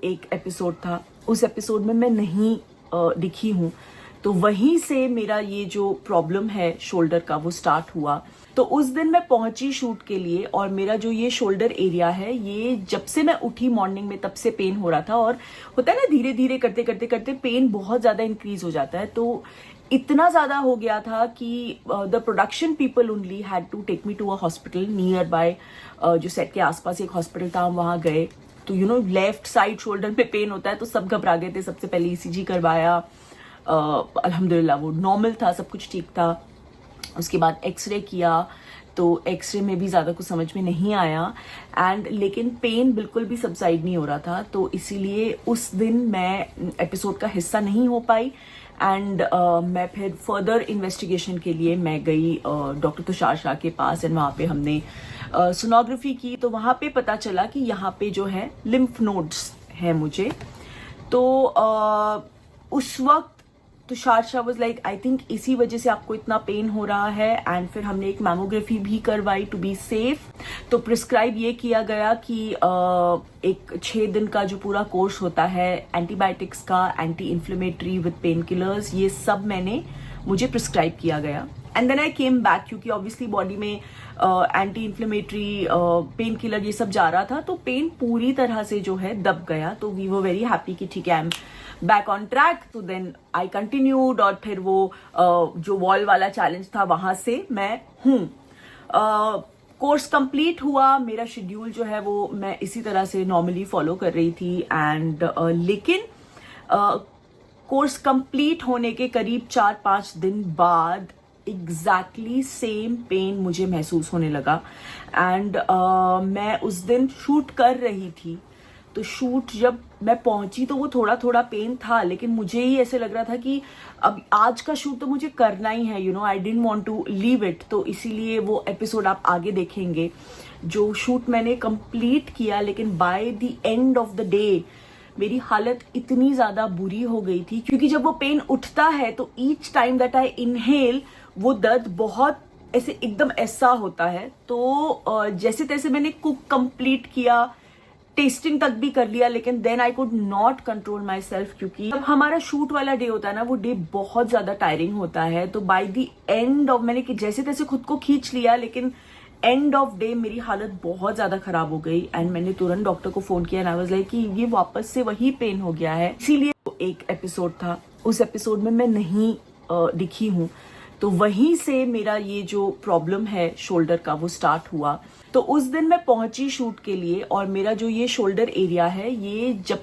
एक एपिसोड था, उस एपिसोड में मैं नहीं दिखी हूँ, तो वहीं से मेरा ये जो प्रॉब्लम है शोल्डर का वो स्टार्ट हुआ। तो उस दिन मैं पहुंची शूट के लिए और मेरा जो ये शोल्डर एरिया है, ये जब से मैं उठी मॉर्निंग में तब से पेन हो रहा था। और होता है ना, धीरे धीरे करते करते करते पेन बहुत ज्यादा इंक्रीज हो जाता है। तो इतना ज्यादा हो गया था कि the production people only had to take me to a hospital nearby. जो सेट के आसपास एक हॉस्पिटल था, हम वहां गए। तो लेफ्ट साइड शोल्डर पे पेन होता है तो सब घबरा गए थे। सबसे पहले ईसीजी करवाया, अल्हम्दुलिल्लाह वो नॉर्मल था, सब कुछ ठीक था। उसके बाद एक्सरे किया, तो एक्सरे में भी ज़्यादा कुछ समझ में नहीं आया लेकिन पेन बिल्कुल भी सबसाइड नहीं हो रहा था। तो इसीलिए उस दिन मैं एपिसोड का हिस्सा नहीं हो पाई मैं फिर फर्दर इन्वेस्टिगेशन के लिए मैं गई डॉक्टर तुषार शाह के पास वहाँ पे हमने सोनोग्राफी की। तो वहाँ पे पता चला कि यहाँ पे जो है लिम्फ नोड्स हैं मुझे। तो उस वक्त Tushar Shah was like, I think इसी वजह से आपको इतना पेन हो रहा है। फिर हमने एक मैमोग्राफी भी करवाई टू बी सेफ। तो प्रिस्क्राइब ये किया गया कि एक 6 दिन का जो पूरा कोर्स होता है एंटीबायोटिक्स का, anti inflammatory with pain killers, ये सब मुझे प्रिस्क्राइब किया गया। देन आई केम बैक, क्योंकि ऑब्वियसली बॉडी में एंटी इन्फ्लेमेटरी पेन किलर ये सब जा रहा था, तो पेन पूरी तरह से जो है दब गया। तो वी वर वेरी हैप्पी कि ठीक है, I am back on track. तो देन आई कंटिन्यूड और फिर वो जो वॉल वाला चैलेंज था वहां से मैं हूँ। कोर्स कंप्लीट हुआ, मेरा शेड्यूल जो है वो मैं इसी तरह से नॉर्मली फॉलो कर रही थी लेकिन कोर्स कंप्लीट होने के करीब 4-5 दिन बाद एग्जैक्टली सेम पेन मुझे महसूस होने लगा। मैं उस दिन शूट कर रही थी। तो शूट जब मैं पहुंची तो वो थोड़ा थोड़ा पेन था, लेकिन मुझे ही ऐसे लग रहा था कि अब आज का शूट तो मुझे करना ही है, I didn't want to leave it. तो इसीलिए वो एपिसोड आप आगे देखेंगे। जो शूट मैंने कंप्लीट किया, लेकिन by the end of the day मेरी हालत इतनी ज्यादा बुरी हो गई थी, क्योंकि जब वो पेन उठता है तो each time that I inhale वो दर्द बहुत ऐसे एकदम ऐसा होता है। तो जैसे तैसे मैंने कुक कंप्लीट किया, टेस्टिंग तक भी कर लिया, लेकिन then I could not control myself, क्योंकि जब हमारा शूट वाला डे होता है ना, वो डे बहुत ज्यादा टायरिंग होता है। तो बाय द एंड ऑफ मैंने जैसे तैसे खुद को खींच लिया, लेकिन एंड ऑफ डे मेरी हालत बहुत ज्यादा खराब हो गई मैंने तुरंत डॉक्टर को फोन किया। आई वाज लाइक कि ये वापस से वही पेन हो गया है। इसीलिए एक एपिसोड था, उस एपिसोड में मैं नहीं दिखी हूँ, तो वहीं से मेरा ये जो प्रॉब्लम है शोल्डर का वो स्टार्ट हुआ। तो उस दिन मैं पहुंची शूट के लिए और मेरा जो ये शोल्डर एरिया है, ये जब